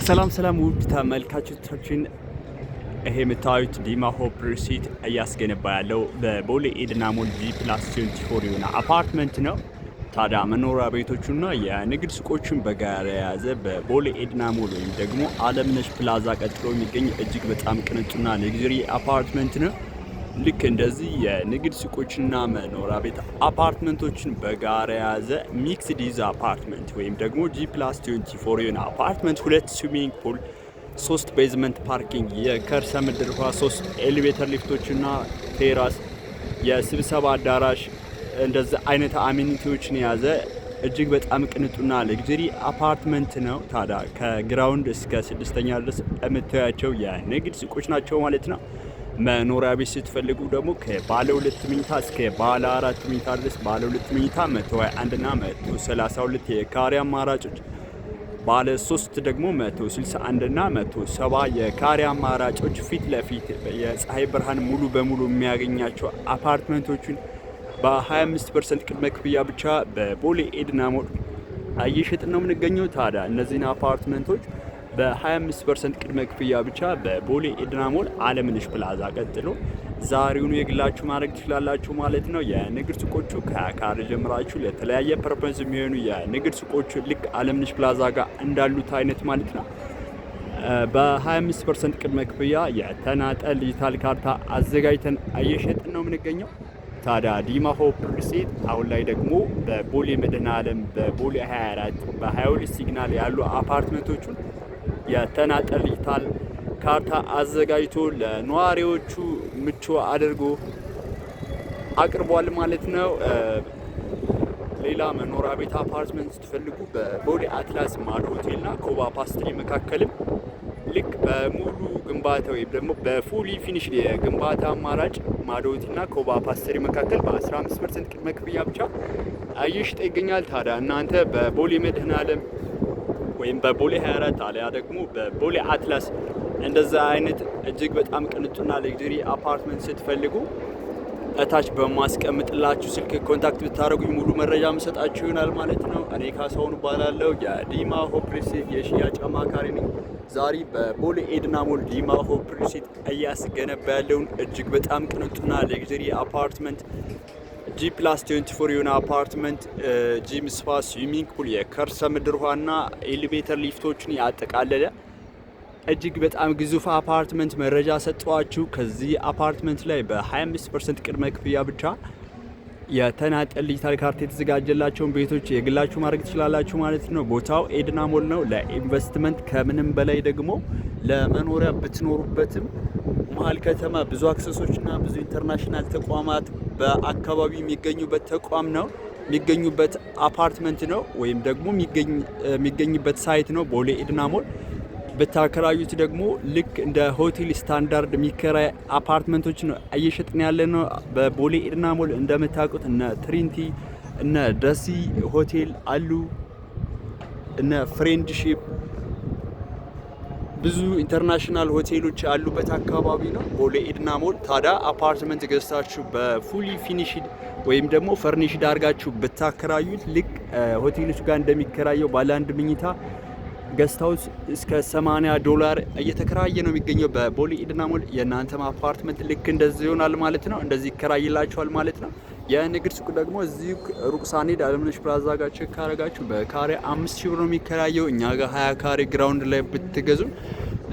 ሰላም ውድ ተመልካቾቻችን፣ ይሄ የምታዩት ዲማ ሆፕ ሪሲት እያስገነባ ያለው በቦሌ ኤድና ሞል G+24 የሆነ አፓርትመንት ነው። ታዲያ መኖሪያ ቤቶቹና የንግድ ሱቆችን በጋራ የያዘ በቦሌ ኤድና ሞል ወይም ደግሞ አለምነሽ ፕላዛ ቀጥሎ የሚገኝ እጅግ በጣም ቅንጡና ሌግዠሪ አፓርትመንት ነው። ልክ እንደዚህ የንግድ ሱቆችና መኖሪያ ቤት አፓርትመንቶችን በጋራ የያዘ ሚክስድ ዩዝ አፓርትመንት ወይም ደግሞ G+24 የሆነ አፓርትመንት 2 ስዊሚንግ ፑል፣ 3 ቤዝመንት ፓርኪንግ፣ የከርሰ ምድር ውሃ፣ 3 ኤሌቬተር ሊፍቶችና ቴራስ፣ የስብሰባ አዳራሽ እንደዚህ አይነት አሜኒቲዎችን የያዘ እጅግ በጣም ቅንጡና ሌግዠሪ አፓርትመንት ነው። ታዲያ ከግራውንድ እስከ 6ኛ ድረስ የምታያቸው የንግድ ሱቆች ናቸው ማለት ነው። መኖሪያ ቤት ስትፈልጉ ደግሞ ከባለ 2 መኝታ እስከ ባለ 4 መኝታ ድረስ ባለ 2 መኝታ 121 እና 132 የካሬ አማራጮች፣ ባለ 3 ደግሞ 161 እና 170 የካሬ አማራጮች ፊት ለፊት የፀሐይ ብርሃን ሙሉ በሙሉ የሚያገኛቸው አፓርትመንቶችን በ25% ቅድመ ክፍያ ብቻ በቦሌ ኤድና ሞል እየሸጥን ነው የምንገኘው። ታዲያ እነዚህን አፓርትመንቶች በ25% ቅድመ ክፍያ ብቻ በቦሌ ኤድና ሞል አለምነሽ ፕላዛ ቀጥሎ ዛሬውኑ የግላችሁ ማድረግ ትችላላችሁ ማለት ነው። የንግድ ሱቆቹ ከካሬ ጀምራችሁ ለተለያየ ፐርፐዝ የሚሆኑ የንግድ ሱቆቹ ልክ አለምነሽ ፕላዛ ጋር እንዳሉት አይነት ማለት ነው። በ25% ቅድመ ክፍያ የተናጠል ዲጂታል ካርታ አዘጋጅተን እየሸጥን ነው የምንገኘው። ታዲያ ዲማ ሆፕ ሪሲት አሁን ላይ ደግሞ በቦሌ መድኃኔዓለም፣ በቦሌ 24፣ በ22 ሲግናል ያሉ አፓርትመንቶቹን የተናጠል ዲጂታል ካርታ አዘጋጅቶ ለነዋሪዎቹ ምቹ አድርጎ አቅርቧል ማለት ነው። ሌላ መኖሪያ ቤት አፓርትመንት ስትፈልጉ በቦሌ አትላስ ማዶ ሆቴልና ኮባ ፓስትሪ መካከልም ልክ በሙሉ ግንባታ ወይም ደግሞ በፉሊ ፊኒሽድ የግንባታ አማራጭ ማዶ ሆቴልና ኮባ ፓስትሪ መካከል በ15% ቅድመ ክፍያ ብቻ እየሸጠ ይገኛል። ታዲያ እናንተ በቦሌ መድኃኔዓለም ወይም በቦሌ 24 አለያ ደግሞ በቦሌ አትላስ እንደዛ አይነት እጅግ በጣም ቅንጡና ሌግዠሪ አፓርትመንት ስትፈልጉ እታች በማስቀምጥላችሁ ስልክ ኮንታክት ብታደርጉኝ ሙሉ መረጃ መሰጣችሁ ይሆናል ማለት ነው። እኔ ካሳሁን እባላለሁ፣ የዲማ ሆፕ ሪሲት የሽያጭ አማካሪ ነኝ። ዛሬ በቦሌ ኤድና ሞል ዲማ ሆፕ ሪሲት እያስገነባ ያለውን እጅግ በጣም ቅንጡና ሌግዠሪ አፓርትመንት G+24 የሆነ አፓርትመንት ጂም ስፓ፣ ስዊሚንግ ፑል፣ የከርሰ ምድር ውሃና ኤሌቬተር ሊፍቶችን ያጠቃለለ እጅግ በጣም ግዙፍ አፓርትመንት መረጃ ሰጠዋችሁ። ከዚህ አፓርትመንት ላይ በ25% ቅድመ ክፍያ ብቻ የተናጠል ዲጂታል ካርታ የተዘጋጀላቸውን ቤቶች የግላችሁ ማድረግ ትችላላችሁ ማለት ነው። ቦታው ኤድና ሞል ነው። ለኢንቨስትመንት ከምንም በላይ ደግሞ ለመኖሪያ ብትኖሩበትም መሀል ከተማ ብዙ አክሰሶችና ብዙ ኢንተርናሽናል ተቋማት በአካባቢው የሚገኙበት ተቋም ነው፣ የሚገኙበት አፓርትመንት ነው፣ ወይም ደግሞ የሚገኝበት ሳይት ነው። ቦሌ ኤድና ሞል ብታከራዩት ደግሞ ልክ እንደ ሆቴል ስታንዳርድ የሚከራይ አፓርትመንቶች ነው እየሸጥን ያለ ነው። በቦሌ ኤድና ሞል እንደምታውቁት እነ ትሪንቲ እነ ደሲ ሆቴል አሉ፣ እነ ፍሬንድሺፕ ብዙ ኢንተርናሽናል ሆቴሎች ያሉበት አካባቢ ነው ቦሌ ኤድና ሞል። ታዲያ አፓርትመንት ገዝታችሁ በፉሊ ፊኒሽድ ወይም ደግሞ ፈርኒሽድ አድርጋችሁ ብታከራዩት ልክ ሆቴሎች ጋር እንደሚከራየው ባለ አንድ መኝታ ገስት ሃውስ እስከ $80 እየተከራየ ነው የሚገኘው በቦሌ ኤድና ሞል። የእናንተም አፓርትመንት ልክ እንደዚህ ይሆናል ማለት ነው፣ እንደዚህ ይከራይላችኋል ማለት ነው። የንግድ ሱቅ ደግሞ እዚሁ ሩቅ ሳንሄድ አለምነሽ ፕላዛ ጋር ቼክ ካረጋችሁ በካሬ 5000 ብር ነው የሚከራየው። እኛ ጋር 20 ካሬ ግራውንድ ላይ ብትገዙ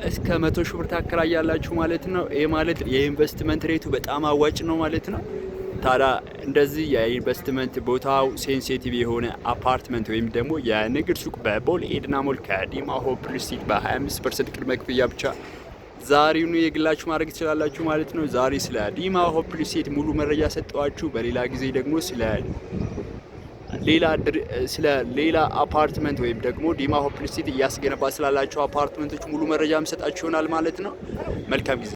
እስከ 100 ሺህ ብር ታከራያላችሁ ማለት ነው። ይሄ ማለት የኢንቨስትመንት ሬቱ በጣም አዋጭ ነው ማለት ነው። ታዲያ እንደዚህ የኢንቨስትመንት ቦታው ሴንሲቲቭ የሆነ አፓርትመንት ወይም ደግሞ የንግድ ሱቅ በቦሌ ኤድና ሞል ከዲማ ሆፕ ሪሲት በ25% ቅድመ ክፍያ ብቻ ዛሬውኑ የግላችሁ ማድረግ ትችላላችሁ ማለት ነው። ዛሬ ስለ ዲማ ሆፕ ሪሲት ሙሉ መረጃ ሰጠዋችሁ። በሌላ ጊዜ ደግሞ ስለ ሌላ አፓርትመንት ወይም ደግሞ ዲማ ሆፕ ሪሲት እያስገነባ ስላላችሁ አፓርትመንቶች ሙሉ መረጃ መሰጣችሁ ይሆናል ማለት ነው። መልካም ጊዜ